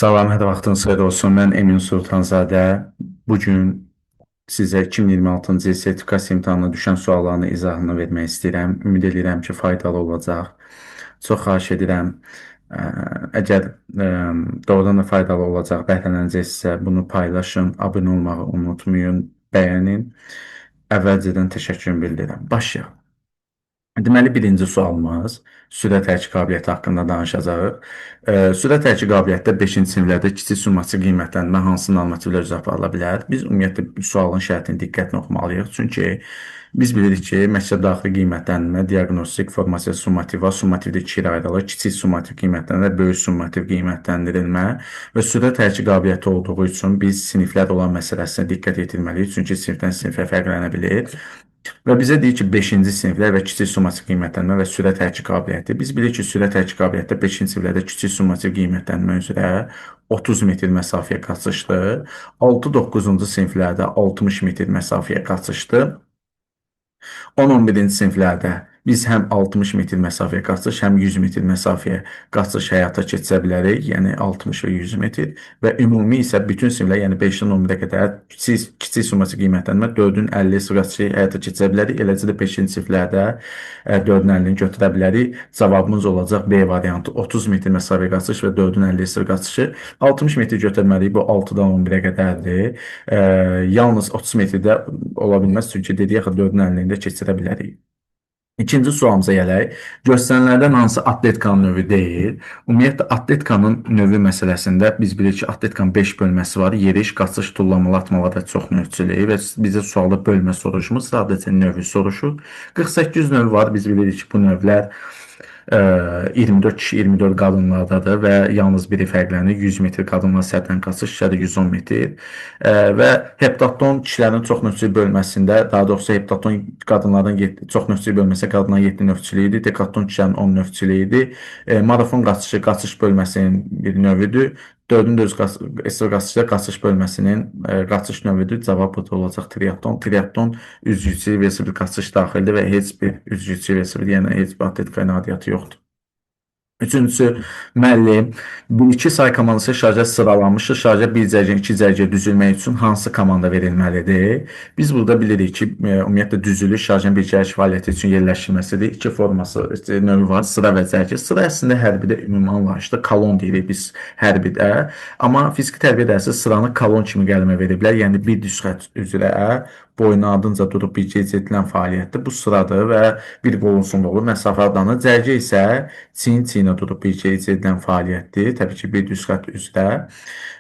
Salam, hər vaxtınız xeyir olsun. Mən Emin Sultanzadə. Bugün sizə 2026-cı il sertifikasiya imtahanına düşən sualların izahını vermək istəyirəm. Ümid edirəm ki, faydalı olacaq. Çox xahiş edirəm. Əgər doğrudan da faydalı olacaq, bəhrələnəcəksə bunu paylaşın, abunə olmağı unutmayın, bəyənin. Əvvəlcədən təşəkkürümü bildirirəm. Başlayaq. Deməli, birinci sualımız sürət hərəkət qabiliyyəti haqqında danışacağıq. Sürət hərəkət qabiliyyətdə 5-ci siniflərdə kiçik summativ qiymətləndirmə hansı normativlər üzrə aparıla bilər? Biz ümumiyyətlə sualın şərtini diqqətlə oxumalıyıq. Çünki biz bilirik ki, məktəb daxili qiymətləndirmə, diaqnostik, formasiya summativ var. Summativdə iki yerə ayrılır. Kiçik summativ qiymətləndirmə, böyük summativ qiymətləndirilmə və sürət hərəkət qabiliyyəti olduğu üçün biz siniflər olan məsələsinə diqqət yetirməliyik. Çünki sinifdən sinifə fərqlənə bilir. Və bizə deyir ki, 5-ci siniflər və kiçik summativ qiymətləndirmə və sürət hərəkət qabiliyyəti. Biz bilirik ki, sürət hərəkət qabiliyyətdə 5-ci siniflərdə kiçik summativ qiymətləndirmə üzrə 30 metr məsafəyə qaçışdır. 6-9-cu siniflərdə 60 metr məsafəyə qaçışdır. 10-11-ci siniflərdə biz həm 60 metr məsafəyə qaçış, həm 100 metr məsafəyə qaçış həyata keçirə bilərik. Yəni 60 və 100 metr və ümumi isə bütün siniflər, yəni 5-dən 11-ə qədər kiçik summativ qiymətləndirmə 4-ün 50 sıra qaçışı həyata keçirə bilərik. Eləcə də 5-ci siniflərdə 4-ün 50-ni götürə bilərik. Cavabımız olacaq B variantı 30 metr məsafəyə qaçış və 4-ün 50 sıra qaçışı. 60 metr götürməliyik. Bu 6-dan 11-ə qədərdir. Yalnız 30 metrdə ola bilməz. Çünki dedik axı 4-ün 50-ni də keçirə bilərik. İkinci sualımıza gələk. Göstərilənlərdən hansı atletkanın növü deyil? Ümumiyyətlə, atletkanın növü məsələsində biz bilirik ki, atletkanın 5 bölməsi var. Yeriş, qaçış, tullamalı, atmalı və çox növçülüyü və bizə sualda bölmə soruşmur. Sadəcə növü soruşur. 48 növü var. Biz bilirik ki, bu növlər 24 kişi, 24 qadınlardadır və yalnız biri fərqlənir. 100 metr qadınlar sərdən qaçış, kişilərdə 110 metr. Və heptaton kişilərin çox növçülük bölməsində, daha doğrusu heptaton qadınların çox növçülük bölməsində qadınların 7 növçülüyü idi. Dekaton kişilərin 10 növçülüyü idi. Marafon qaçışı qaçış bölməsinin bir növüdür. 4-cü qaçışda qaçış bölməsinin qaçış növüdür. Cavab burada olacaq triatlon. Triatlon üzgüçü reversibl qaçış daxildir və heç bir üzgüçü reversibl, yəni heç bir atletika aidiyyatı yoxdur. Üçüncüsü, müəllim, bir-iki say komandası şarja sıralanmışdır. Şarja bir cərgə, iki cərgə düzülmək üçün hansı komanda verilməlidir? Biz burada bilirik ki, ümumiyyətlə düzülüş şarjın bir cərgə fəaliyyəti üçün yerləşdirməsidir. İki forması, növü var, sıra və cərgə. Sıra əslində hərbidə ümumi anlayışda kolon deyirik biz hərbidə. Amma fiziki tərbiyə dərsi sıranı kolon kimi qələmə veriblər. Yəni bir düz xətt üzrə boyun ardınca durub bircə edilən fəaliyyətdir. Bu sıradır və bir qol uzunluğu məsafə adlanır. Cərgə isə çiyin-çiyinə durub bircə edilən fəaliyyətdir. Təbii ki, bir düz xətt üzrə.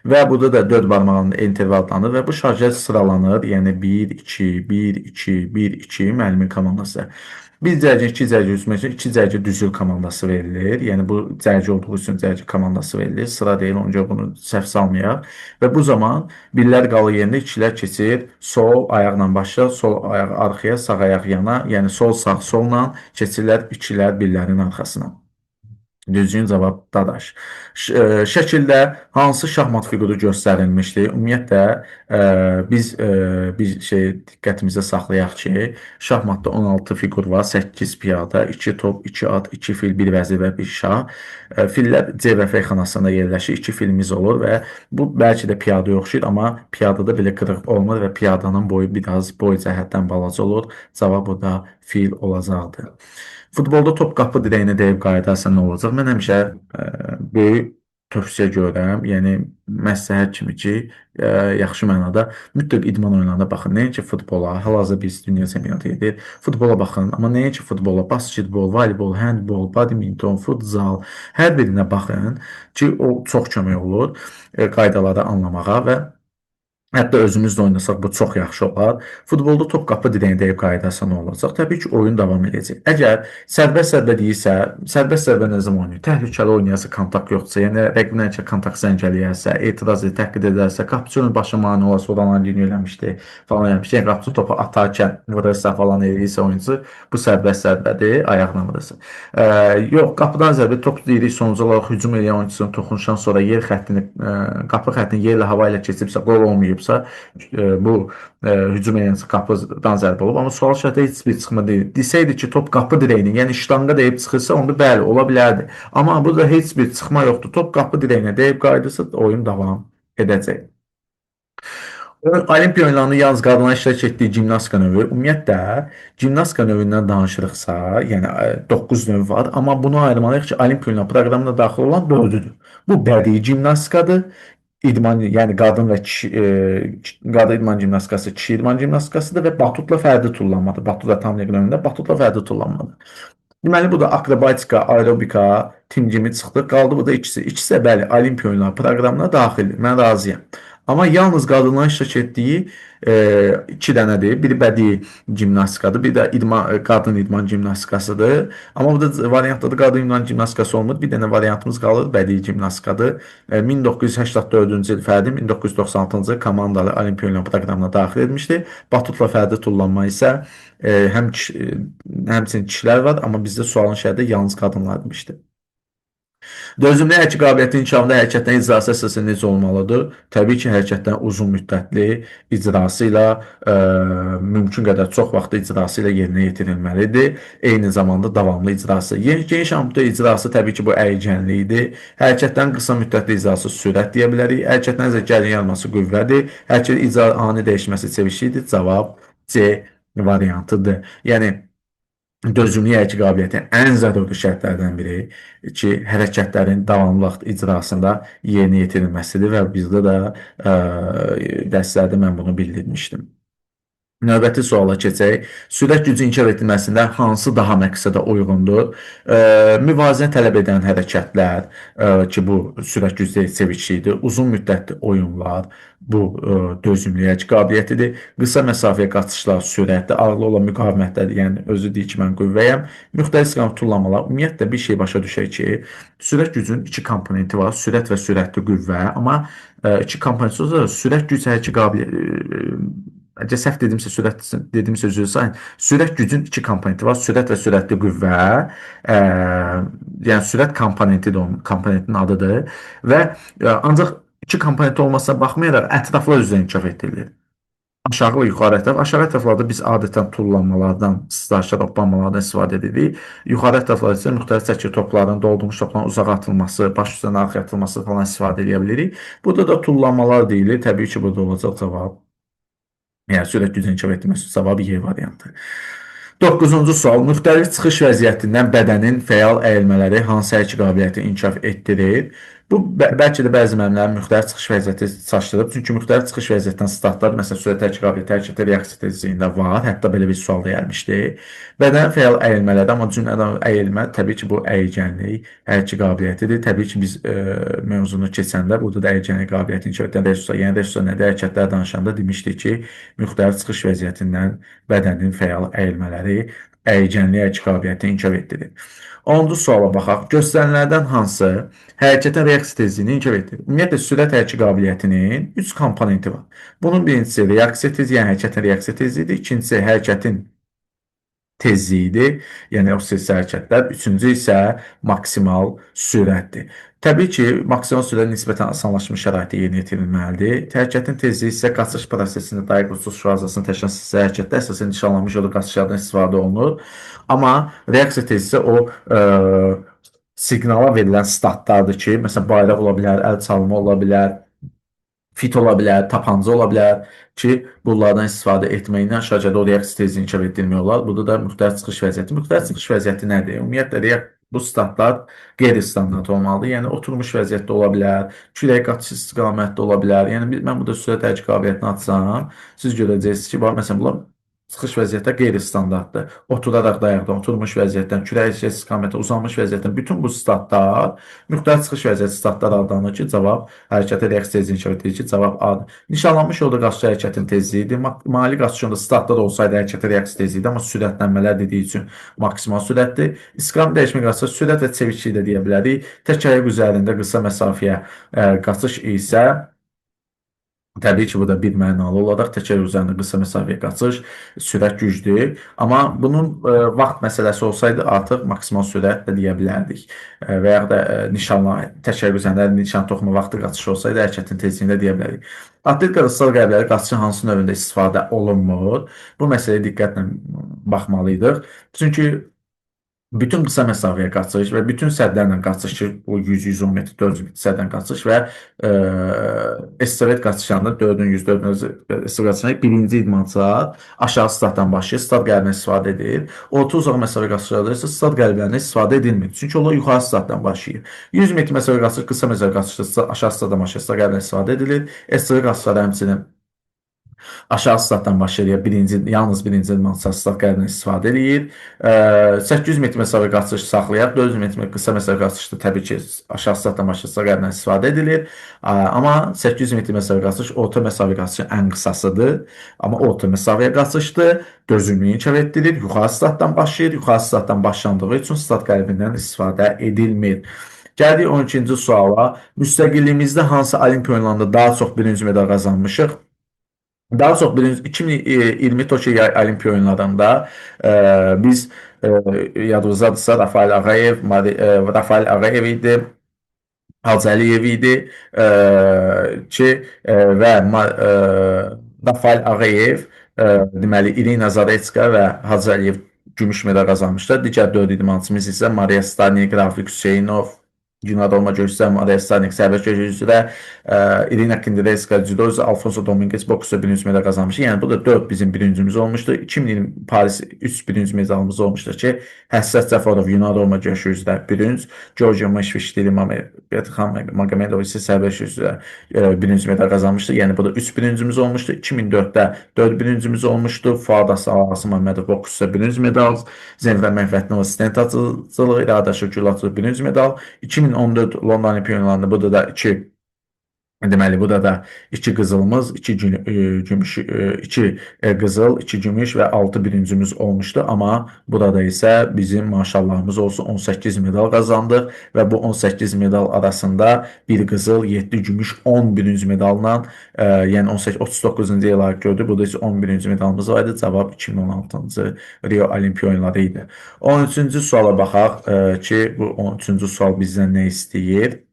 Və burada da 4 barmağın interval adlanır və bu şarjə sıralanır. Yəni 1, 2, 1, 2, 1, 2 müəllimin komandası. Bir cərgə, iki cərgə üzmək üçün iki cərgə düzül komandası verilir. Yəni bu cərgə olduğu üçün cərgə komandası verilir. Sıra deyil, ona görə bunu səhv salmayaq. Və bu zaman birlər qalır yerində, ikilər keçir. Sol ayaqla başlayır, sol ayaq arxaya, sağ ayaq yana. Yəni sol sağ solla keçirlər ikilər birlərin arxasına. Düzgün cavab Dadaş. Şəkildə hansı şahmat fiquru göstərilmişdir? Ümumiyyətlə biz bir şey diqqətimizdə saxlayaq ki, şahmatda 16 fiqur var. 8 piyada, 2 top, 2 at, 2 fil, 1 vəzir və 1 şah. Fillər C və F xanasında yerləşir. 2 filimiz olur və bu bəlkə də piyadaya oxşayır, amma piyadada belə qırıq olmur və piyadanın boyu biraz boy cəhətdən balaca olur. Cavab o da fil olacaqdır. Futbolda top qapı dirəyinə dəyib qayıdarsa nə olacaq? Mən həmişə böyük tövsiyə görürəm. Yəni məsləhət kimi ki, yaxşı mənada mütləq idman oyunlarına baxın. Nəinki futbola, hal-hazırda biz dünya çempionatı gedir. Futbola baxın, amma nəinki futbola, basketbol, voleybol, handbol, badminton, futsal, hər birinə baxın ki, o çox kömək olur qaydaları anlamağa və hətta özümüz də oynasaq bu çox yaxşı olar. Futbolda top qapı dirəyində dəyib qayıdarsa nə olacaq? Təbii ki, oyun davam edəcək. Əgər sərbəst zərbə deyirsə, sərbəst zərbə nə zaman oynayır? Təhlükəli oynayarsa, kontakt yoxdursa, yəni rəqibinə kontakt zəncələyərsə, etiraz edər, təhqir edərsə, qapıçının başı mane olarsa, olanlar liniya eləmişdi, falan eləmişdi. Yəni qapıçı topu atarkən vurursa falan eləyirsə oyuncu, bu sərbəst zərbədir, ayaqla vurursa. Yox, qapıdan zərbə top deyirik, sonucu olaraq hücum edən oyunçusunun toxunuşdan sonra yer xəttini, qapı xəttini yerlə hava ilə keçibsə, qol olmayıbsa, olubsa, bu hücum eləyən qapıdan zərbə olub. Amma sual şərtdə heç bir çıxma deyil. Desəydi ki, top qapı dirəyinin, yəni ştanga dəyib çıxırsa, onda bəli, ola bilərdi. Amma burada heç bir çıxma yoxdur. Top qapı dirəyinə dəyib qayıdırsa, oyun davam edəcək. Olimpiya oyunlarında yalnız qadınların iştirak etdiyi gimnastika növü, ümumiyyətlə gimnastika növündən danışırıqsa, yəni 9 növ var, amma bunu ayırmalıyıq ki, Olimpiya oyunları proqramına daxil olan 4-üdür. Bu bədii gimnastikadır, idman, yəni qadın və kişi, qadın idman gimnastikası, kişi idman gimnastikasıdır və batutla fərdi tullanmadır. Batut və tam növündə batutla fərdi tullanmadır. Deməli, bu da akrobatika, aerobika, tim kimi çıxdı. Qaldı bu da ikisi. İkisi də bəli, Olimpiya oyunları proqramına daxildir. Mən razıyam. Amma yalnız qadınların iştirak etdiyi iki dənədir. Biri bədii gimnastikadır, bir də qadın idman gimnastikasıdır. Amma burada variantda da qadın idman gimnastikası olmur. Bir dənə variantımız qalır, bədii gimnastikadır. 1984-cü il fərdi, 1996-cı il komandalı Olimpiya oyunları proqramına daxil edilmişdir. Batutla fərdi tullanma isə həmçinin kişilər var, amma bizdə sualın şərti yalnız qadınlar demişdi. Dözümlü hərəkət qabiliyyətinin inkişafında hərəkətlərin icrası əsasən necə olmalıdır? Təbii ki, hərəkətlərin uzun müddətli icrası ilə mümkün qədər çox vaxt icrası ilə yerinə yetirilməlidir. Eyni zamanda davamlı icrası. Geniş amplituda icrası təbii ki, bu əyicənlikdir. Hərəkətlərin qısa müddətli icrası sürət deyə bilərik. Hərəkətlərin gərgin yanması qüvvədir. Hərəkətin icra ani dəyişməsi çeviklikdir. Cavab C variantıdır. Yəni dözümlü hərəkət qabiliyyəti ən zəruri şərtlərdən biri ki, hərəkətlərin davamlı vaxt icrasında yerinə yetirilməsidir və bizdə də dərslərdə mən bunu bildirmişdim. Növbəti suala keçək. Sürət gücü inkişaf edilməsində hansı daha məqsədə uyğundur? Müvazinə tələb edən hərəkətlər ki, bu sürət gücü çevikliyidir. Uzun müddətli oyunlar, bu dözümlülük qabiliyyətidir. Qısa məsafəyə qaçışlar sürətli, ağırlı olan müqavimətlər, yəni özü deyir ki, mən qüvvəyəm. Müxtəlif istiqamət tullanmalar. Ümumiyyətlə bir şey başa düşək ki, sürət gücünün iki komponenti var. Sürət və sürətli qüvvə. Amma iki komponenti olsa, sürət güc hərəkət qabiliyyəti səhv dedimsə, dedimsə üzr istəyirəm. Sürət gücün iki komponenti var. Sürət və sürətli qüvvə. Yəni sürət komponenti də onun komponentinin adıdır və ancaq iki komponenti olmasına baxmayaraq ətraflar üzrə inkişaf etdirilir. Aşağı və yuxarı ətraf. Aşağı ətraflarda biz adətən tullanmalardan, stajlar, hoppanmalardan istifadə edirik. Yuxarı ətraflarda isə müxtəlif çəki topların, doldurmuş topların uzağa atılması, baş üstünə arxaya atılması falan istifadə edə bilirik. Burada da tullanmalar deyilir. Təbii ki, burada olacaq cavab. Yəni sürət gücünün inkişaf etməsi cavabı Y variantı. 9-cu sual. Müxtəlif çıxış vəziyyətindən bədənin fəal əyilmələri hansı hərəkət qabiliyyəti inkişaf etdirir? Bu bəlkə də bəzi müəllimlərin müxtəlif çıxış vəziyyəti çaşdırıb. Çünki müxtəlif çıxış vəziyyətindən startlar, məsələn, sürət hərəkət qabiliyyəti, hərəkətə reaksiya tezliyində var. Hətta belə bir sual da gəlmişdi. Bədən fəal əyilmələri, amma cümlədən əyilmə təbii ki, bu əyicənlik, hərəkət qabiliyyətidir. Təbii ki, biz mövzunu keçəndə burada da əyicənlik qabiliyyəti inkişaf edən resurslar, yəni resurslar nədir? Hərəkətlər danışanda demişdik ki, müxtəlif çıxış vəziyyətindən bədənin fəal əyilmələri əyicənlik hərəkət qabiliyyəti inkişaf etdirir. 10-cu suala baxaq. Göstərilərdən hansı hərəkətin reaksiya tezliyini inkişaf etdirir? Ümumiyyətlə, sürət hərəkət qabiliyyətinin 3 komponenti var. Bunun birincisi reaksiya tezliyi, yəni hərəkətin reaksiya tezliyidir. İkincisi hərəkətin tezliyidir, yəni oksitli hərəkətlər. Üçüncü isə maksimal sürətdir. Təbii ki, maksimal sürət nisbətən asanlaşmış şəraitdə yerinə yetirilməlidir. Hərəkətin tezliyi isə qaçış prosesində dair uçuş fazasını təşkil edən hərəkətdə əsasən nişanlanmış yolu qaçışlardan istifadə olunur. Amma reaksiya tezliyi o siqnala verilən statlardır ki, məsələn, bayraq ola bilər, əl çalımı ola bilər, fit ola bilər, tapanca ola bilər ki, bunlardan istifadə etməklə şəcərdə o reaksiya tezliyini inkişaf etdirmək olar. Burada da müxtəlif çıxış vəziyyəti. Müxtəlif çıxış vəziyyəti nədir? Ümumiyyətlə, bu statlar qeyri-standart olmalıdır. Yəni, oturmuş vəziyyətdə ola bilər, külək qaçış istiqamətdə ola bilər. Yəni, mən burada sürət hərəkət qabiliyyətini açsam, siz görəcəksiniz ki, məsələn, bunlar çıxış vəziyyətdə qeyri-standartdır. Oturaraq dayaqdan, oturmuş vəziyyətdən, külək istiqamətdə, uzanmış vəziyyətdən, bütün bu statlar, müxtəlif çıxış vəziyyəti statlar adlanır ki, cavab hərəkətə reaksiya tezliyi inkişaf etdirir ki, cavab A-dır. Nişanlanmış yolda qaçış hərəkətin tezliyidir. Mali qaçış yolunda statlar olsaydı hərəkətə reaksiya tezliyidir, amma sürətlənmələr dediyi üçün maksimal sürətdir. İstiqamət dəyişmə qaçış sürət və çevikliyi də deyə bilərik. Tək ayaq üzərində qısa məsafəyə qaçış isə Təbii ki, bu da bir mənalı olaraq təkər üzərində qısa məsafəyə qaçış, sürət güclü. Amma bunun vaxt məsələsi olsaydı artıq maksimal sürət də deyə bilərdik. Və yaxud da nişanla təkər üzərində nişan toxuma vaxtı qaçış olsaydı hərəkətin tezliyini də deyə bilərdik. Atletika stal qəlbləri qaçışın hansı növündə istifadə olunmur? Bu məsələyə diqqətlə baxmalıydıq. Çünki bütün qısa məsafəyə qaçış və bütün səddlərlə qaçış ki, o 100-110 metr, 400 metr səddən qaçış və estafet qaçışlarında 4-ün 100, 4-ün estafet qaçışlarında birinci idmançılar aşağı startdan başlayır, start qəlbindən istifadə edir. Orta uzaq məsafə qaçışlarda isə start qəlblərindən istifadə edilmir. Çünki onlar yuxarı startdan başlayır. 100 metr məsafə qaçış, qısa məsafə qaçışda aşağı startdan başlayır, start qəlbindən istifadə edilir. Estafet qaçışlarda həmçinin aşağı statdan başlayır, yalnız birinci idmançı stat qəlbindən istifadə edir. 800 metr məsafə qaçış saxlayaq, 400 metr qısa məsafə qaçışda təbii ki, aşağı statdan başlayır, stat qəlbindən istifadə edilir. Amma 800 metr məsafə qaçış orta məsafə qaçışın ən qısasıdır. Amma orta məsafəyə qaçışdır, dözümlüyü inkar etdirir, yuxarı statdan başlayır, yuxarı statdan başlandığı üçün stat qəlbindən istifadə edilmir. Gəldik 12-ci suala. Müstəqilliyimizdə hansı olimpiya oyunlarında daha çox birinci medal qazanmışıq? Daha çox birinci 2020 Tokyo Olimpiya oyunlarında biz yadınızdadırsa Rafael Ağayev idi, Hacıəliyev idi ki və Rafael Ağayev deməli İrina Zaretska və Hacıəliyev gümüş medal qazanmışlar. Digər 4 idmançımız isə Maria Stanik, Rafik Hüseynov, Günad Olma görüşsə, Maria Stanik sərbəst görüş üzrə, Irina Kindereska judo üzrə, Alfonso Dominguez boks üzrə birinci medal qazanmışdı. Yəni bu da 4 bizim birincimiz olmuşdu. 2020 Paris 3 birinci medalımız olmuşdur ki, Həssət Cəfərov Günad Olma görüşü üzrə birinci, Georgia Meşvişdili Magomedov isə sərbəst görüş üzrə birinci medal qazanmışdı. Yəni bu da 3 birincimiz olmuşdu. 2004-də 4 birincimiz olmuşdu. Fuad Asım Məhmədov boks üzrə birinci medal, Zemrə Məhvətnova stent atıcılığı, İradə Şükür atıcılığı birinci medal. 2014 London Olimpiya oyunlarında burada da 2 deməli burada da 2 qızılımız, 2 gümüş, 2 qızıl, 2 gümüş və 6 birincimiz olmuşdu. Amma burada isə bizim maşallahımız olsun 18 medal qazandıq və bu 18 medal arasında 1 qızıl, 7 gümüş, 10 birinci medalla, yəni 39-cu il layiq gördü. Burada isə 11-ci medalımız var idi. Cavab 2016-cı Rio Olimpiya oyunları idi. 13-cü suala baxaq ki, bu 13-cü sual bizdən nə istəyir?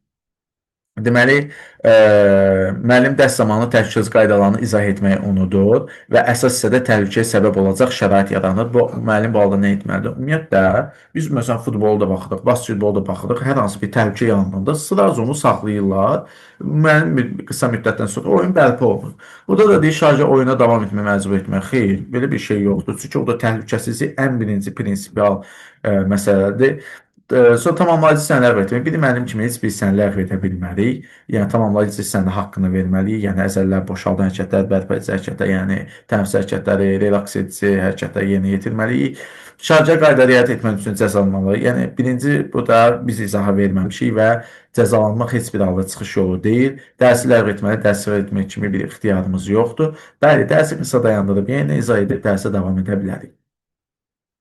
Deməli, müəllim dərs zamanı təhlükəsizlik qaydalarını izah etməyi unudur və əsas hissədə təhlükəyə səbəb olacaq şərait yaranır. Bu müəllim bu halda nə etməlidir? Ümumiyyətlə, biz məsələn futbolda da baxırıq, basketbolda baxırıq, hər hansı bir təhlükə yarandığında sıraz onu saxlayırlar. Müəllim bir qısa müddətdən sonra oyun bərpa olunur. Burada da deyir, şarjə oyuna davam etməyə məcbur etmək. Xeyr, belə bir şey yoxdur. Çünki orada təhlükəsizlik ən birinci prinsipial məsələdir. Sonra tamamlayıcı hissəni ləğv etmək. Bir mənim kimi heç bir hissəni ləğv edə bilmərik. Yəni tamamlayıcı hissənin haqqını verməliyik. Yəni əzəllər, boşaldan hərəkətlər, bərpa edici hərəkətlər, yəni tənfis hərəkətləri, relaks edici hərəkətləri yerinə yetirməliyik. Şarjə qayda riayət etmək üçün cəzalanmalı. Yəni birinci burada biz izaha verməmişik və cəzalanmaq heç bir halda çıxış yolu deyil. Dərsi ləğv etməli, dərsi ləğv etmək kimi bir ixtiyarımız yoxdur. Bəli, dərsi qısa dayandırıb yerinə izah edib dərsə davam edə bilərik.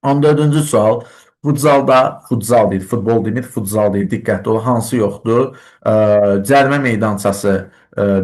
14-cü sual. Futsal deyil, futbol demir, futsal deyil. Diqqətli ol, hansı yoxdur? Cərimə meydançası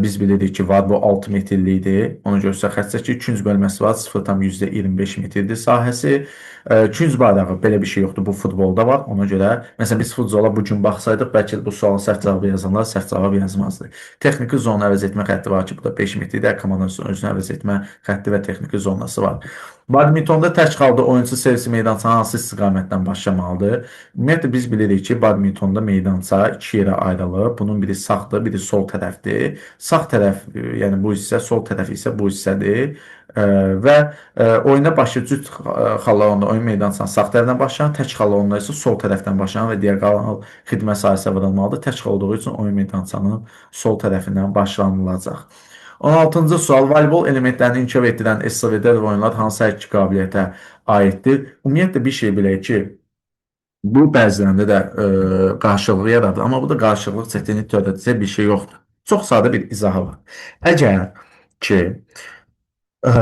biz bilirik ki, var. Bu 6 metrlikdir. Ona görə xətt çəkir. Künc bölməsi var. 0,25 metrdir sahəsi. Künc bayrağı belə bir şey yoxdur. Bu futbolda var. Ona görə məsələn biz futsala bu gün baxsaydıq, bəlkə də bu sualın səhv cavabı yazanlar səhv cavab yazmazdı. Texniki zona əvəz etmə xətti var ki, bu da 5 metrdir. Komandanın özünü əvəz etmə xətti və texniki zonası var. Badmintonda tək qaldı oyunçu servisi meydança hansı istiqamətdən başlamalıdır? Ümumiyyətlə biz bilirik ki, badmintonda meydança 2 yerə ayrılır. Bunun biri sağdır, biri sol tərəfdir. Sağ tərəf, yəni bu hissə, sol tərəf isə bu hissədir. Və oyuna başı cüt xallarında oyun meydançasının sağ tərəfdən başlayan, tək xallarında isə sol tərəfdən başlayan və diaqonal xidmət sahəsinə vurulmalıdır. Tək xal olduğu üçün oyun meydançasının sol tərəfindən başlanılacaq. 16-cı sual. Voleybol elementlərini inkişaf etdirən estafet oyunlar hansı hərəkət qabiliyyətə aiddir? Ümumiyyətlə bir şey bilək ki, bu bəzilərində də qarşılığı yaradır. Amma bu da qarşılıq çətinlik törədəcək bir şey yoxdur. Çox sadə bir izahı var. Əgər ki, Ə,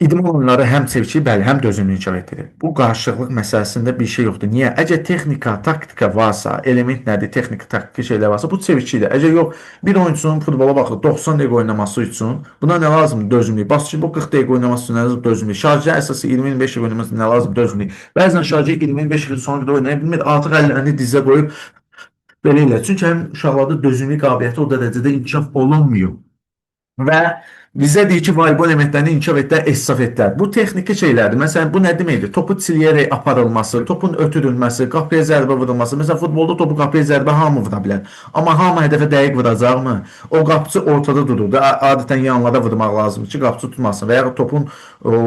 İdman oyunları həm çeviki, bəli, həm dözümlü inkişaf etdirir. Bu qarşılıqlıq məsələsində bir şey yoxdur. Niyə? Əgər texnika, taktika varsa, element nədir, texnika, taktiki şeylər varsa, bu çevikidir. Əgər yox, bir oyunçunun futbola baxır 90 dəqiqə oynaması üçün buna nə lazımdır? Dözümlük. Basketbol 40 dəqiqə oynaması üçün nə lazımdır? Dözümlük. Şarjə əsası 20-25 dəqiqə oynaması üçün nə lazımdır? Dözümlük. Bəzən şarjə 20-25 dəqiqə sonra da oynaya bilmir, artıq əllərini dizə qoyub belə elə. Çünki həm uşaqlarda dözümlük qabiliyyəti o dərəcədə inkişaf olunmuyor. Və bizə deyir ki, voleybol elementlərini inkişaf etdilər estafetlər. Bu texniki şeylərdir. Məsələn, bu nə deməkdir? Topu çiləyərək aparılması, topun ötürülməsi, qapıya zərbə vurulması. Məsələn, futbolda topu qapıya zərbə hamı vura bilər. Amma hamı hədəfə dəqiq vuracaqmı? O qapıçı ortada durur da. Adətən yanlara vurmaq lazımdır ki, qapıçı tutmasın və ya topun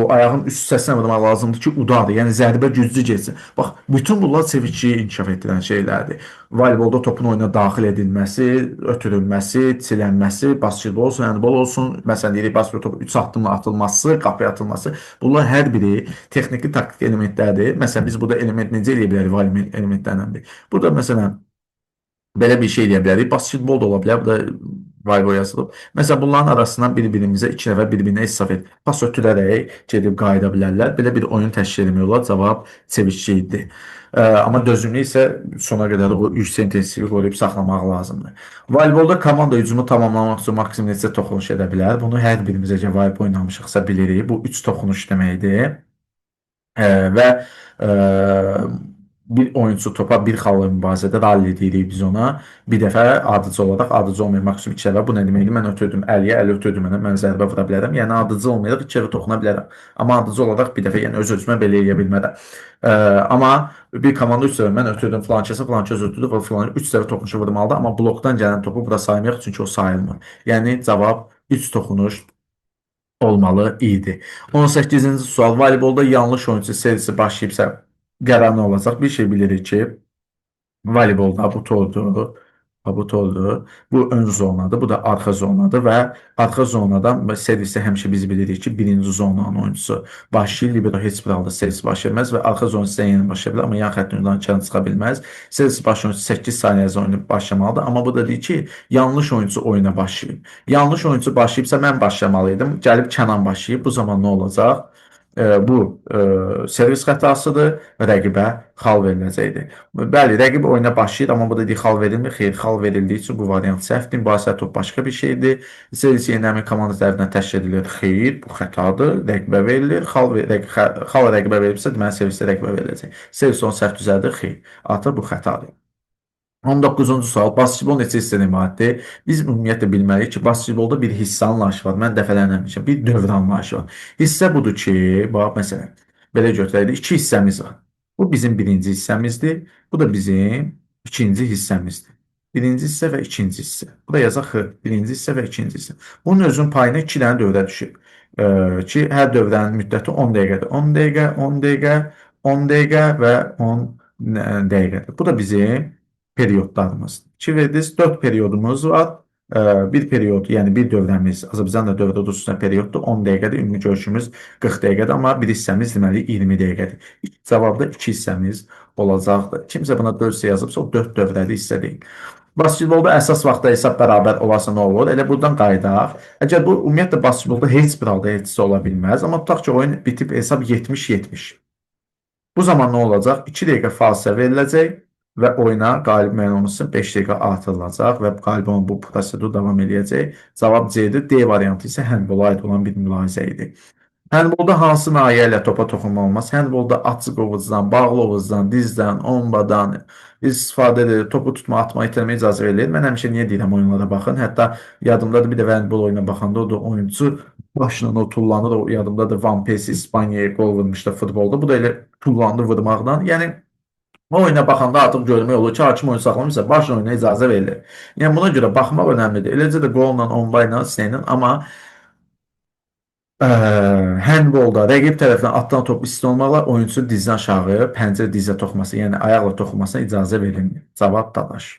ayağın üst hissəsinə vurmaq lazımdır ki, udadır. Yəni zərbə güclü getsin. Bax, bütün bunlar sevici inkişaf etdirən şeylərdir. Voleybolda topun oyuna daxil edilməsi, ötürülməsi, çilənməsi, basketbol olsun, handbol olsun, məsələn deyirik basketbol topu 3 addımla atılması, qapıya atılması, bunlar hər biri texniki taktik elementlərdir. Məsələn biz burada element necə eləyə bilərik voleybolun elementlərindən biri. Burada məsələn belə bir şey eləyə bilərik. Basketbol da ola bilər, bu da voleybol yazılıb. Məsələn bunların arasından bir-birimizə iki nəfər bir-birinə estafet pas ötürərək gedib qayıda bilərlər. Belə bir oyun təşkil etmək olar. Cavab çevikçi idi. Amma dözümlü isə sona qədər o yüksək intensivi qoruyub saxlamaq lazımdır. Voleybolda komanda hücumu tamamlamaq üçün maksimum neçə toxunuş edə bilər? Bunu hər birimiz əgər voleybol oynamışıqsa bilirik. Bu 3 toxunuş deməkdir. Və bir oyunçu topa bir xalla mübarizədə ralli deyirik biz ona. Bir dəfə adıcı olaraq, adıcı olmayan maksimum 2 dəfə. Bu nə deməkdir? Mən ötürdüm əliyə, əli ötürdü mənə, mən zərbə vura bilərəm. Yəni adıcı olmayaraq 2 dəfə toxuna bilərəm. Amma adıcı olaraq bir dəfə, yəni öz-özümə belə eləyə bilmərəm. Amma bir komanda 3 dəfə mən ötürdüm filan kəsə, filan kəs ötürdü və filan 3 dəfə toxunuşu vurmalıdır. Amma blokdan gələn topu bura saymayaq çünki o sayılmır. Yəni cavab 3 toxunuş olmalı idi. 18-ci sual. Voleybolda yanlış oyunçu serisi başlayıbsa qərar nə olacaq? Bir şey bilirik ki, voleybolda bu tordur, bu ön zonadır, bu da arxa zonadır və arxa zonadan servisdə həmişə biz bilirik ki, birinci zonanın oyuncusu başlayır, libero heç bir halda servis başlamaz və arxa zona sizdən yeni başlaya bilər, amma yan xəttin ondan kənar çıxa bilməz. Servis başlayıcı 8 saniyədə oyunu başlamalıdır, amma bu da deyir ki, yanlış oyuncu oyuna başlayıb. Yanlış oyuncu başlayıbsa mən başlamalıydım, gəlib Kənan başlayıb, bu zaman nə olacaq? Bu servis xətasıdır, rəqibə xal veriləcəkdir. Bəli, rəqib oyuna başlayır, amma bu da deyir xal verilmir. Xeyr, xal verildiyi üçün bu variant səhvdir. Mübahisə top başqa bir şeydir. Servis yenilənmə komanda tərəfindən təşkil edilir. Xeyr, bu xətadır. Rəqibə verilir. Xal rəqibə verilibsə, deməli servisdə rəqibə veriləcək. Servis onu səhv düzəldir. Xeyr, artıq bu xətadır. 19-cu sual. Basketbol neçə hissədən ibarətdir? Biz ümumiyyətlə bilməliyik ki, basketbolda bir hissə anlayışı var. Mən dəfələrlə demişəm. Bir dövr anlayışı var. Hissə budur ki, bax məsələn, belə götürək, iki hissəmiz var. Bu bizim birinci hissəmizdir. Bu da bizim ikinci hissəmizdir. Birinci hissə və ikinci hissə. Bu da yazaq X. Birinci hissə və ikinci hissə. Bunun özünün payına 2 dənə dövrə düşür. Ki, hər dövrənin müddəti 10 dəqiqədir. 10 dəqiqə, 10 dəqiqə, 10 dəqiqə və 10 dəqiqədir. Bu da bizim periodlarımız. 2 verdiniz, 4 periodumuz var. Bir periyod, yəni bir dövrəmiz, Azərbaycanla dövrə usulsuzdan perioddur, 10 dəqiqədir, ümumi görüşümüz 40 dəqiqədir, amma bir hissəmiz deməli 20 dəqiqədir. Cavabda 2 hissəmiz olacaqdır. Kimsə buna 4 hissə yazıbsa, o 4 dövrəli hissə deyil. Basketbolda əsas vaxtda hesab bərabər olarsa nə olur? Elə buradan qaydaq. Əgər bu ümumiyyətlə basketbolda heç bir halda heç olsa ola bilməz, amma tutaq ki, oyun bitib hesab 70-70. Bu zaman nə olacaq? 2 dəqiqə fasilə veriləcək və oyuna qalib müəyyən olunsun 5 dəqiqə artırılacaq və qalib olan bu prosedur davam edəcək. Cavab C-dir. D variantı isə həndbola aid olan bir mülahizə idi. Həndbolda hansı nahiyə ilə topa toxunma olmaz? Həndbolda açıq ovucdan, bağlı ovucdan, dizdən, ombadan istifadə edilir. Topu tutma, atma, itirmə icazə verilir. Mən həmişə niyə deyirəm oyunlara baxın. Hətta yadımdadır bir də həndbol oyuna baxanda o da oyuncu başla o tullanır. O yadımdadır Van Persie İspaniyaya qol vurmuşdu futbolda. Bu da elə tullandı vurmaqdan. Yəni o oyuna baxanda artıq görmək olur ki, hakim oyun saxlamışsa başla oyuna icazə verilir. Yəni buna görə baxmaq önəmlidir. Eləcə də qolla, omba ilə, sinə, amma handbolda rəqib tərəfindən atılan top isti olmaqla oyunçu dizdən aşağı, pəncə dizə toxunması, yəni ayaqla toxunmasına icazə verilmir. Cavab Dadaş.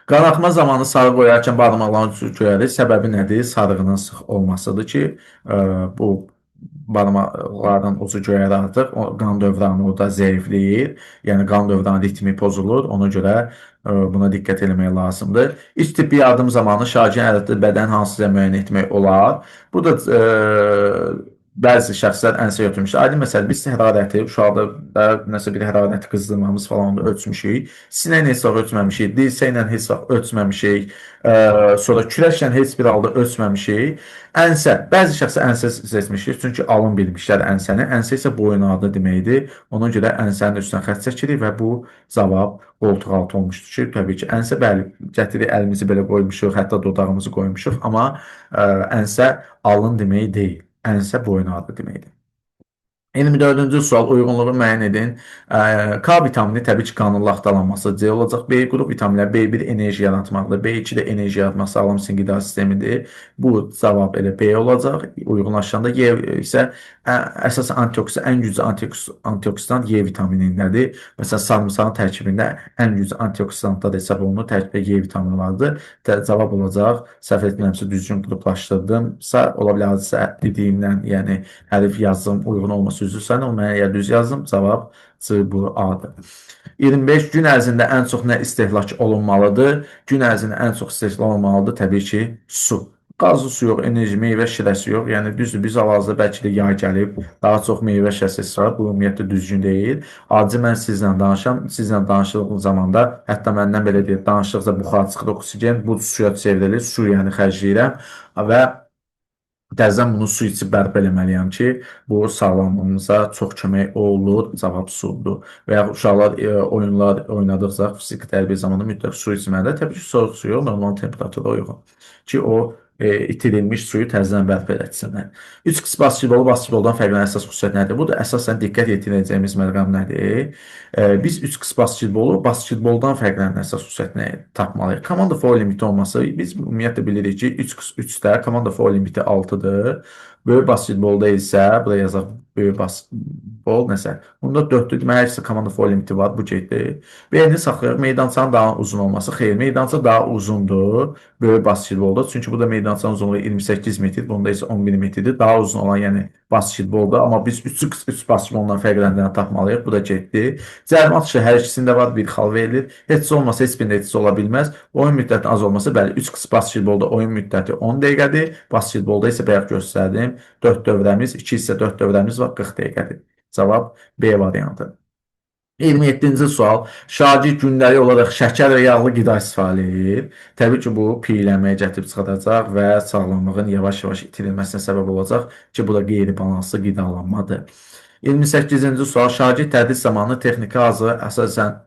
Qanaxma zamanı sarğı qoyarkən barmaqların göyərir. Səbəbi nədir? Sarığının sıx olmasıdır ki, bu barmaqların ucu göyərir artıq. O qan dövranı orada zəifləyir. Yəni qan dövranı ritmi pozulur. Ona görə buna diqqət etmək lazımdır. İlk tibbi yardım zamanı şagirdin əldə bədən hansıca müəyyən etmək olar. Burada bəzi şəxslər ənsə götürmüşlər. Aydın məsələ, biz hərarəti uşaqda nəsə bir hərarəti qızdırmamız falan da ölçmüşük. Sinə ilə heç vaxt ölçməmişik, dirsə ilə heç vaxt ölçməmişik, sonra kürəklə heç bir halda ölçməmişik. Ənsə, bəzi şəxslər ənsə seçmişik, çünki alın bilmişlər ənsəni. Ənsə isə boyun adı deməkdir. Ona görə ənsənin üstünə xətt çəkirik və bu cavab qoltuq altı olmuşdur ki, təbii ki, ənsə bəli, gətirik əlimizi belə qoymuşuq, hətta dodağımızı qoymuşuq, amma ənsə alın demək deyil. Ənsə boyun adı deməkdir. 24-cü sual uyğunluğu müəyyən edin. K vitamini təbii ki, qanın laxtalanması C olacaq. B qrup vitaminlər B1 enerji yaratmaqdır. B2 də enerji yaratmaq sağlam sinir qida sistemidir. Bu cavab elə B olacaq. Uyğunlaşanda Y isə əsas antioksidan, ən güclü antioksidan Y vitaminindədir. Məsələn, sarımsağın tərkibində ən güclü antioksidantlar hesab olunur. Tərkibdə Y vitamini vardır. Cavab olacaq. Səhv etmirəmsə düzgün qruplaşdırdımsa, ola bilər hadisə dediyimdən, yəni hərf yazım uyğun olması üzrsən, o mənə əgər düz yazdım, cavab C bu A-dır. 25 gün ərzində ən çox nə istehlak olunmalıdır? Gün ərzində ən çox istehlak olunmalıdır təbii ki, su. Qazlı su yox, enerji, meyvə şirəsi yox. Yəni düzdür, biz hal-hazırda bəlkə də yay gəlib, daha çox meyvə şirəsi var. Bu ümumiyyətlə düzgün deyil. Acı mən sizlə danışam. Sizlə danışdığım zamanda, hətta məndən belə deyil, danışdıqca buxar çıxır, oksigen bu suya çevrilir. Su yəni xərcləyirəm və dərzən bunu su içib bərpa eləməliyəm ki, bu sağlamlığımıza çox kömək olur. Cavab sudur. Və ya uşaqlar oyunlar oynadıqca fiziki tərbiyə zamanı mütləq su içməlidir. Təbii ki, soyuq su yox, normal temperatura uyğun. Ki o itirilmiş suyu təzədən bərpa etsinlər. 3 qıs basketboldan fərqlənən əsas xüsusiyyət nədir? Bu da əsasən diqqət yetirəcəyimiz məqam nədir? Biz 3 qıs basketboldan fərqlənən əsas xüsusiyyətini tapmalıyıq. Komanda foul limiti olması, biz ümumiyyətlə bilirik ki, 3 qıs 3-də komanda foul limiti 6-dır. Böyük basketbolda isə, burada yazaq böyük basketbol nəsə. Bunda 4-dür. Deməli, hər ikisi komanda foul limiti var, bu getdir. B-ni saxlayırıq. Meydançanın daha uzun olması. Xeyr, meydança daha uzundur böyük basketbolda. Çünki burada meydançanın uzunluğu 28 metr, bunda isə 11 metrdir. Daha uzun olan, yəni basketbolda. Amma biz 3 basketboldan fərqləndirini tapmalıyıq. Bu da getdi. Cərimə atışı hər ikisində var, bir xal verilir. Heç olmasa heç birində heç ola bilməz. Oyun müddətinin az olması, bəli, 3 qıs basketbolda oyun müddəti 10 dəqiqədir. Basketbolda isə bayaq göstərdim. 4 dövrəmiz, 2 isə 4 dövrəmiz var, 40 dəqiqədir. Cavab B variantı. 27-ci sual. Şagird gündəlik olaraq şəkər və yağlı qida istifadə edir. Təbii ki, bu piyələnməyə gətirib çıxaracaq və sağlamlığın yavaş-yavaş itirilməsinə səbəb olacaq ki, bu da qeyri-balanslı qidalanmadır. 28-ci sual. Şagird tədris zamanı texniki hazır əsasən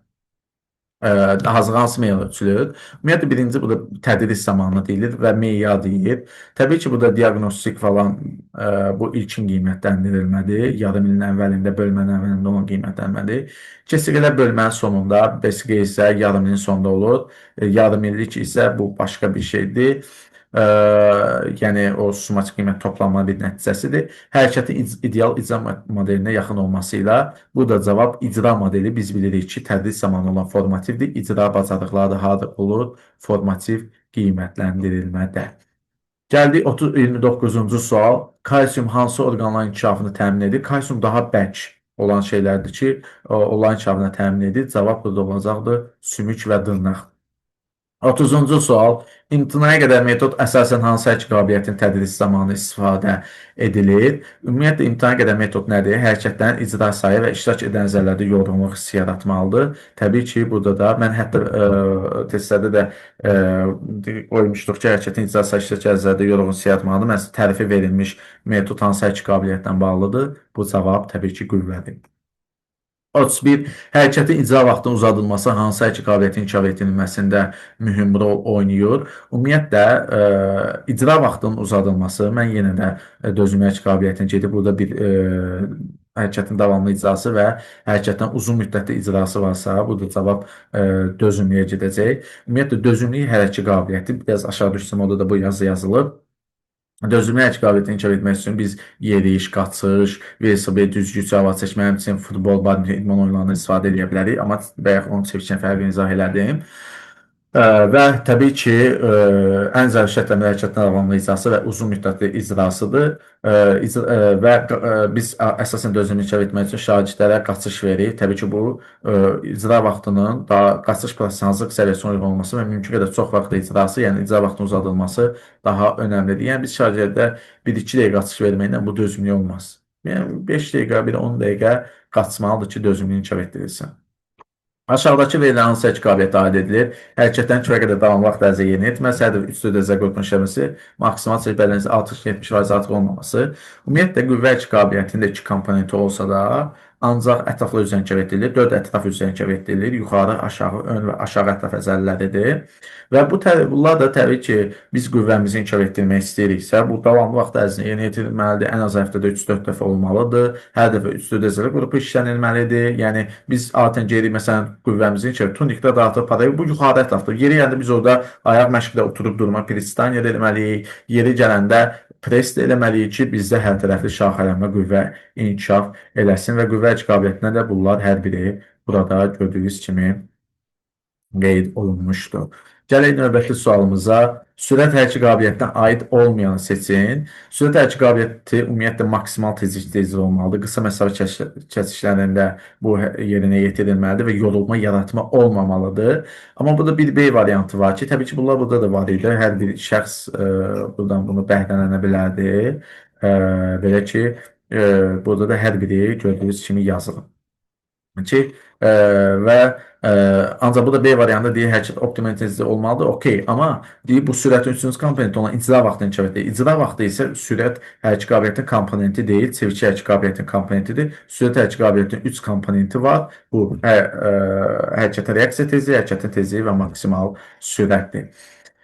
hansı meyar ölçülür? Ümumiyyətlə, birinci bu da tədris zamanı deyilir və meyar deyil. Təbii ki, bu da diaqnostik falan bu ilkin qiymətləndirilmədir. Yarım ilin əvvəlində, bölmənin əvvəlində olan qiymətlənmədir. Kesikələr bölmənin sonunda, besiqə isə yarım ilin sonunda olur. Yarım illik isə bu başqa bir şeydir. Yəni o sumatik qiymət toplanma bir nəticəsidir. Hərəkətin ideal icra modelinə yaxın olması ilə bu da cavab icra modeli. Biz bilirik ki, tədris zamanı olan formativdir. İcra bacarıqları da harda olur? Formativ qiymətləndirilmədə. Gəldik 29-cu sual. Kalsium hansı orqanların inkişafını təmin edir? Kalsium daha bərk olan şeylərdir ki, onların inkişafını təmin edir. Cavab burada olacaqdır. Sümük və dırnaq. 30-cu sual. İmtinaya qədər metod əsasən hansı hərəkət qabiliyyətinin tədris zamanı istifadə edilir? Ümumiyyətlə, imtinaya qədər metod nədir? Hərəkətlərin icra sayı və iştirak edən zərlərdə yorğunluq hissi yaratmalıdır. Təbii ki, burada da mən hətta testlərdə də qoymuşduq ki, hərəkətin icra sayı iştirak edən zərlərdə yorğunluq hissi yaratmalıdır. Məsələn, tərifi verilmiş metod hansı hərəkət qabiliyyətdən bağlıdır? Bu cavab təbii ki, qüvvədir. 31. Hərəkətin icra vaxtının uzadılması hansı hərəkət qabiliyyətinin inkişaf etdirilməsində mühüm rol oynayır? Ümumiyyətlə, icra vaxtının uzadılması, mən yenə də dözümlü hərəkət qabiliyyətini gedib, burada bir hərəkətin davamlı icrası və hərəkətdən uzun müddətli icrası varsa, burada cavab dözümlüyə gedəcək. Ümumiyyətlə, dözümlü hərəkət qabiliyyəti, biraz aşağı düşsəm, orada da bu yazı yazılır. Dözümlü hərəkət qabiliyyətini inkişaf etmək üçün biz yeriş, qaçış, velosiped, düzgüc, hava çəkmə, həmçinin futbol, badminton, idman oyunlarından istifadə edə bilərik. Amma bayaq onu çəkişən fərqini izah elədim. Və təbii ki, ən zəruri şərtlə müraciətin davamlı icrası və uzun müddətli icrasıdır. Və biz əsasən dözümlü inkişaf etmək üçün şagirdlərə qaçış veririk. Təbii ki, bu icra vaxtının daha qaçış prosesinin hazırlıq səviyyəsinə uyğun olması və mümkün qədər çox vaxtlı icrası, yəni icra vaxtının uzadılması daha önəmlidir. Yəni biz şagirddə 1-2 dəqiqə qaçış verməklə bu dözümlü olmaz. Yəni 5 dəqiqə, bir 10 dəqiqə qaçmalıdır ki, dözümlü inkişaf etdirilsin. Aşağıdakı verilən hansı əki qabiliyyətə aid edilir? Hərəkətdən kifayət qədər davamlı vaxt ərzində yerinə yetirməsi, hədəf üstü dözə qrupun işləməsi, maksimal çelik bələnləsi 60-70% artıq olmaması. Ümumiyyətlə, qüvvə əki qabiliyyətində iki komponenti olsa da, ancaq ətraflı üzrə inkişaf etdirilir. 4 ətraf üzrə inkişaf etdirilir. Yuxarı, aşağı, ön və aşağı ətraf əzələləridir. Və bunlar da təbii ki, biz qüvvəmizi inkişaf etdirmək istəyiriksə, bu davamlı vaxt ərzində yerinə yetirilməlidir. Ən az həftədə 3-4 dəfə olmalıdır. Hər dəfə üstü dözəli qrupu işlənilməlidir. Yəni biz adətən gedirik, məsələn, qüvvəmizin ki, tunikdə dağıtıb parayı bu yuxarı ətrafdır. Yeri gəldikdə biz orada ayaq məşqdə oturub durma, pristaniya eləməliyik. Yeri gələndə press də eləməliyik ki, bizdə hər tərəfli şaxələnmə qüvvə inkişaf eləsin və qüvvə qabiliyyətinə də bunlar hər biri burada gördüyünüz kimi qeyd olunmuşdur. Gələk növbəti sualımıza. Sürət hərəkət qabiliyyətinə aid olmayanı seçin. Sürət hərəkət qabiliyyəti ümumiyyətlə maksimal tezlikdə icra olmalıdır. Qısa məsafə keçişlərində bu yerinə yetirilməlidir və yorulma yaratma olmamalıdır. Amma burada bir B variantı var ki, təbii ki, bunlar burada da var idi. Hər bir şəxs buradan bunu bəhrələnə bilərdi. Belə ki, burada da hər biri gördüyünüz kimi yazılıb ki, və ancaq bu da B variantı deyir, hərəkət optimal intensivdə olmalıdır, okey. Amma deyir, bu sürətin üçüncü komponenti olan icra vaxtı inkişaf edir. İcra vaxtı isə sürət hərəkət qabiliyyətinin komponenti deyil, çeviki hərəkət qabiliyyətinin komponentidir. Sürət hərəkət qabiliyyətinin 3 komponenti var. Bu hərəkətə reaksiya tezliyi, hərəkətin tezliyi və maksimal sürətdir.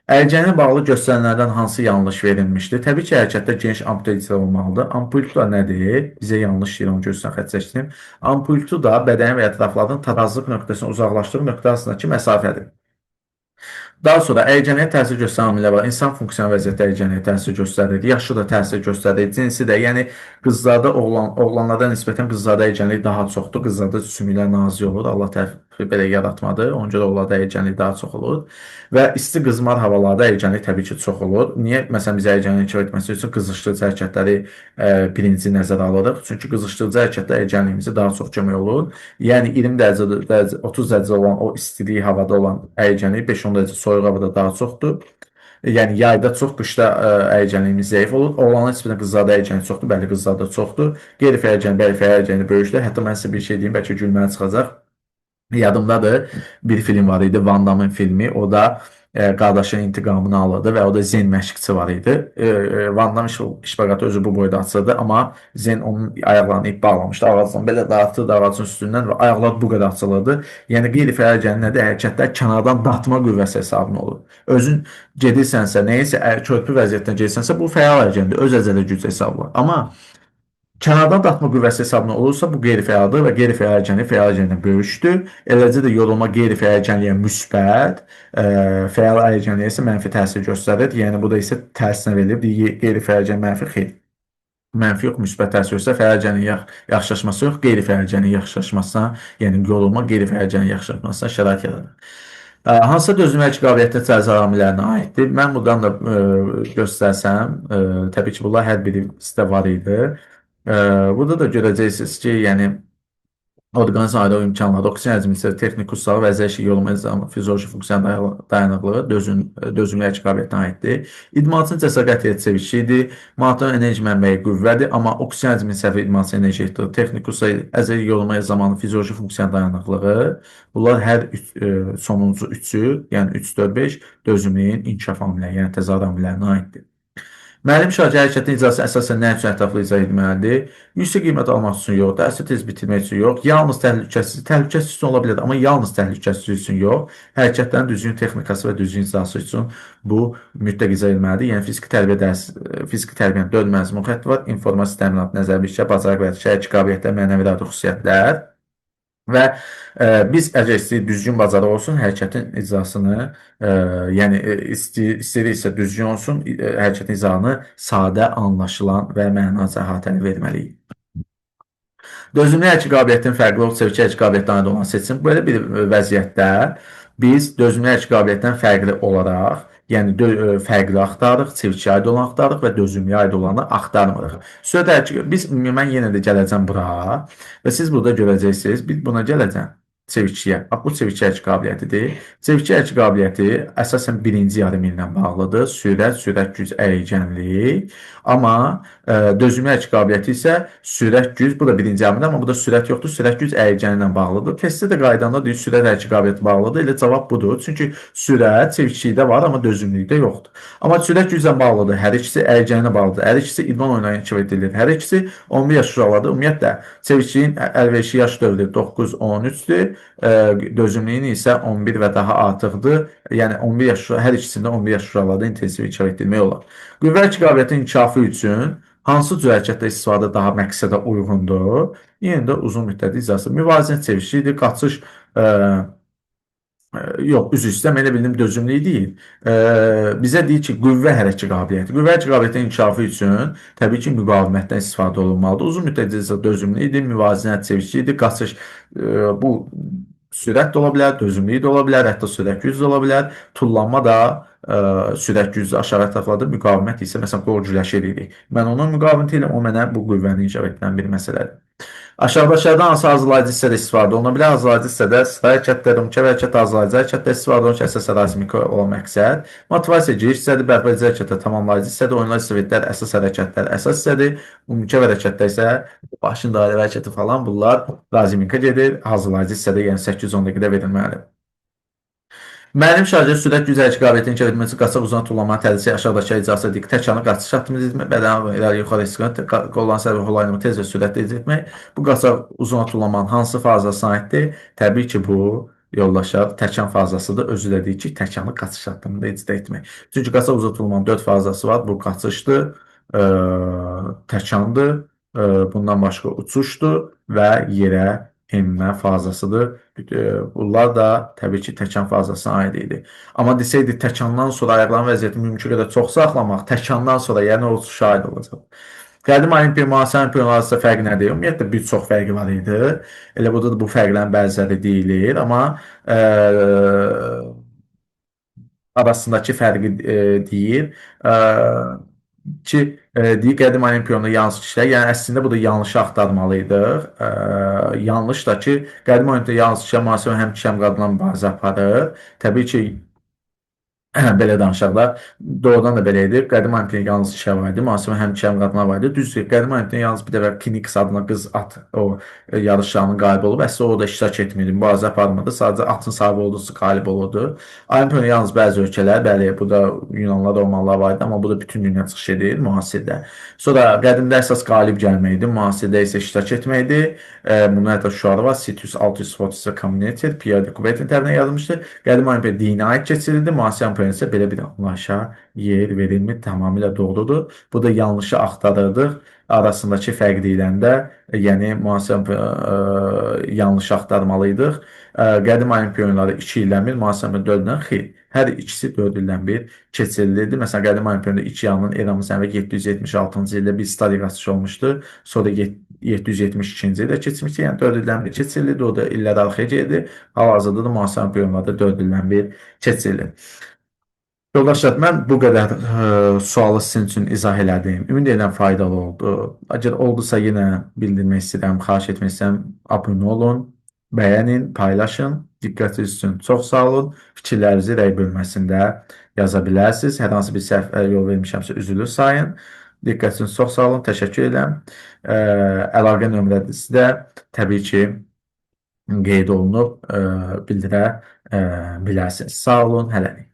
Ərgənə bağlı göstərilənlərdən hansı yanlış verilmişdir? Təbii ki, hərəkətdə geniş amplituda icra olmalıdır. Amplituda nədir? Bizə yanlış deyir, onu gözdən xətt çəkdim. Amplituda bədənin və ətrafların tarazlıq nöqtəsindən uzaqlaşdığı nöqtə arasındakı məsafədir. Daha sonra əyicəniyə təsir göstərən amillər var. İnsan funksiyon vəziyyəti əyicəniyə təsir göstərir. Yaşı da təsir göstərir. Cinsi də, yəni qızlarda oğlanlara nisbətən qızlarda əyicənlik daha çoxdur. Qızlarda sümüklər nazik olur. Allah tərəfi belə yaratmadı. Ona görə onlarda əyicənlik daha çox olur. Və isti qızmar havalarda əyicənlik təbii ki, çox olur. Niyə? Məsələn, biz əyicənliyi inkişaf etməsi üçün qızışdırıcı hərəkətləri birinci nəzərə alırıq. Çünki qızışdırıcı hərəkətlər əyicənliyimizə daha çox kömək olur. Yəni 20 dərəcə, 30 dərəcə olan o istilik havada olan əyicənlik 5-10 dərəcə soyuq havada daha çoxdur. Yəni yayda çox, qışda əyicənliyimiz zəif olur. Oğlanlar nisbətən qızlarda əyicənlik çoxdur, bəli qızlarda çoxdur. Qeyri-fəal əyicənlik, bəli-fəal əyicənlik böyükdür. Hətta mən sizə bir şey deyim, bəlkə gülməli çıxacaq. Yadımdadır, bir film var idi, Van Damme filmi. O da qardaşının intiqamını alırdı və o da Zen məşqçi var idi. Van Damme şpaqatı özü bu boyda açırdı, amma Zen onun ayaqlarını ip bağlamışdı. Ağacdan belə dartırdı ağacın üstündən və ayaqlar bu qədər açılırdı. Yəni qeyri-fəal əyicənlikdə hərəkətlər kənardan dartma qüvvəsi hesabına olur. Özün gedirsənsə, nəyisə körpü vəziyyətdən gedirsənsə, bu fəal əyicənlikdir, öz əzələ güc hesabı var. Amma kənardan dartma qüvvəsi hesabına olursa, bu qeyri-fəaldır və qeyri-fəal əyicənlik fəal əyicəndən böyükdür. Eləcə də yorulma qeyri-fəal əyicənliyə müsbət, fəal əyicənliyə isə mənfi təsir göstərir. Yəni, bu da isə tərsinə verilir. Qeyri-fəal əyicənlik mənfi xeyr. Mənfi yox, müsbət təsir göstərir. Fəal əyicənliyin yaxşılaşması yox, qeyri-fəal əyicənliyin yaxşılaşmasına, yəni yorulma qeyri-fəal əyicənliyin yaxşılaşmasına şərait yaradır. Hansı dözümlü hərəkət qabiliyyətinə cəza amillərinə aiddir? Mən buradan da göstərsəm, təbii ki, bunlar hər biri sizdə var idi. Burada da görəcəksiniz ki, yəni orqanizm ayrı imkanları, oksigen həcmi, texnik qursağı və əzəl işi yorulma nizamı, fizioloji funksiya dayanıqlığı dözümlü hərəkət qabiliyyətinə aiddir. İdmançının cəsarət çevikliyidir. Monoton enerji mənbəyi qüvvədir, amma oksigen həcminin səhvi idmançı enerji yetirir. Texnik qursağı, əzəl yorulma zamanı fizioloji funksiya dayanıqlığı. Bunlar hər sonuncu üçü, yəni 3-4-5 dözümlüyün inkişaf amilləri, yəni təzahür amillərinə aiddir. Müəllim şagird hərəkətin icrası əsasən nə üçün ətraflı icra etməlidir? Yüksək qiymət almaq üçün yox, dərsi tez bitirmək üçün yox, yalnız təhlükəsiz üçün ola bilər, amma yalnız təhlükəsiz üçün yox, hərəkətlərin düzgün texnikası və düzgün icrası üçün bu mütləq icra edilməlidir. Yəni fiziki tərbiyyənin 4 məzmun xətti var: informasiya təminatı, nəzəri işə, bacarıq və şərik qabiliyyətlər, mənəvi xüsusiyyətlər. Və biz əgər istəyirik düzgün bacarıq olsun, hərəkətin icrasını, yəni istəyiriksə düzgün olsun, hərəkətin icrasını sadə, anlaşılan və mənaca əhatəli verməliyik. Dözümlü hərəkət qabiliyyətinin fərqli olub çeviki hərəkət qabiliyyətinə aid olan seçim. Belə bir vəziyyətdə Biz dözümlü qabiliyyətdən fərqli olaraq, yəni fərqli axtarırıq, çevrəyə aid olan axtarırıq və dözümlüyə aid olanı axtarmırıq. Biz mən yenə də gələcəm bura və siz burada görəcəksiniz. Biz buna gələcəm. Çevrəyə. Bax bu çevrə qabiliyyətidir. Çevrə qabiliyyəti əsasən birinci yarım illə bağlıdır. Sürət, sürət güc, əyicənlik. Amma dözümlü qabiliyyəti isə sürət güc, bu da birinci yarım il, amma bu da sürət yoxdur. Sürət güc əyicənliklə bağlıdır. Testdə də qaydanda deyir sürət qabiliyyəti bağlıdır. Elə cavab budur. Çünki sürət çevrədə var, amma dözümlükdə yoxdur. Amma sürət güclə bağlıdır. Hər ikisi əyicənliklə bağlıdır. Hər ikisi idman oyunlarına inkişaf edilir. Hər ikisi 11 yaş uşaqlardır. Ümumiyyətlə çevrənin əlverişli yaş dövrü 9-13-dür. Dözümlüyün isə 11 və daha artıqdır. Yəni 11 yaş hər ikisində 11 yaş uşaqlarda intensiv inkişaf etdirmək olar. Qüvvə iqamətinin inkişafı üçün hansı cür hərəkətdə istifadə daha məqsədə uyğundur? Yenə də uzun müddətli icazə. Müvazinət çevrilişidir, qaçış yox, üzr istəyirəm, elə bildim dözümlülük deyil. Bizə deyir ki, qüvvə hərəkət qabiliyyəti. Qüvvə hərəkət qabiliyyətinin inkişafı üçün təbii ki, müqavimətdən istifadə olunmalıdır. Uzun müddətli dözümlülükdir, müvazinət çevrilişidir, qaçış bu sürət də ola bilər, dözümlülük də ola bilər, hətta sürət gücü də ola bilər. Tullanma da sürət gücü aşağı ətraflarda müqavimət isə məsələn qol güləşir edirik. Mən onun müqavimət ilə o mənə bu qüvvəni inkişaf etdirən bir məsələdir. Aşağıdakılardan hansı hazırlayıcı hissədə istifadə oluna bilər? Hazırlayıcı hissədə sıra hərəkətlər, mükəmməl hərəkət, hazırlayıcı hərəkətdə istifadə olunur ki, əsas ərazimik olan məqsəd. Motivasiya giriş hissədir, bərpedici hərəkətdə tamamlayıcı hissədir, oyunlar istifadelər, əsas hərəkətlər əsas hissədir. Mükəmməl hərəkətdə isə başın dairə hərəkəti falan bunlar lazimikə gedir. Hazırlayıcı hissədə yəni 8-10 dəqiqədə verilməlidir. Mənim şarjı sürət güc hərəkət qabiliyyətinin inkişaf etməsi qasaq uzun tullamanın tədrisi aşağıdakı icazə edir. Təkanı qaçış optimizə etmək, bədən irəli yuxarı istiqamət, qolların sərvi olayını tez və sürətli icra etmək. Bu qasaq uzun tullamanın hansı fazasına aiddir? Təbii ki, bu yoldaşlar təkan fazasıdır. Özü də deyir ki, təkanı qaçış hattında icra etmək. Çünki qasaq uzun tullamanın 4 fazası var. Bu qaçışdır, təkandır, bundan başqa uçuşdur və yerə enmə fazasıdır. Bunlar da təbii ki, təkan fazasına aid idi. Amma desəydi, təkandan sonra ayaqların vəziyyəti mümkün qədər çox saxlamaq, təkandan sonra yəni o uçuşa aid olacaq. Qədim olimpiya, müasir olimpiyalar arasında fərq nədir? Ümumiyyətlə, bir çox fərqi var idi. Elə burada da bu fərqlərin bəziləri deyilir, amma arasındakı fərqi deyir ki, deyir qədim olimpiyonda yanlış kişilər, yəni əslində bu da yanlışı axtarmalıydıq. Yanlış da ki, qədim olimpiyonda yanlış kişilər müasir həm kişi həm qadınla mübarizə aparır. Təbii ki, belə danışaq da, doğrudan da belə idi. Qədim olimpiya yalnız kişilər var idi, müasir həm kişi həm qadınlar var idi. Düzdür, qədim olimpiya yalnız bir dəfə Phoenix adına qız at o yarışlarının qalibi olub, əslində o da iştirak etmirdi, mübarizə aparmırdı, sadəcə atın sahibi olduğu qalib olurdu. Olimpiyada yalnız bəzi ölkələr, bəli, bu da Yunanlar, Romalılar var idi, amma bu da bütün dünya çıxış edir müasirdə. Sonra qədimdə əsas qalib gəlmək idi, müasirdə isə iştirak etmək idi. Bunun hətta şüarı var, Situs 640 Community, Pierre de Coubertin tərəfindən yazılmışdır. Qədim olimpiya dinə aid keçirildi, müasir olimpiya isə belə bir anlayışa yer verilmir, tamamilə doğrudur. Bu da yanlışı axtarırdıq. Arasındakı fərq deyiləndə, yəni müasir yanlış axtarmalıydıq. Qədim olimpiya oyunları 2 ildən bir, müasir olimpiya 4 ildən xeyr. Hər ikisi 4 ildən bir keçirilirdi. Məsələn, qədim olimpiyada 2 yanının eramız əvvəl 776-cı ildə bir stadion qaçışı olmuşdu. Sonra 772-ci ildə keçmişdi. Yəni 4 ildən bir keçirilirdi. O da illər arxaya gedirdi. Hal-hazırda da müasir olimpiyalarda 4 ildən bir keçirilir. Yoldaşlar, mən bu qədər sualı sizin üçün izah elədim. Ümid edirəm faydalı oldu. Əgər oldusa yenə bildirmək istəyirəm, xahiş etmək istəyirəm, abunə olun, bəyənin, paylaşın. Diqqətiniz üçün çox sağ olun. Fikirlərinizi rəy bölməsində yaza bilərsiniz. Hər hansı bir səhv yol vermişəmsə üzülür sayın. Diqqətiniz üçün çox sağ olun. Təşəkkür edirəm. Əlaqə nömrəsi də təbii ki qeyd olunub bildirə bilərsiniz. Sağ olun, hələlik.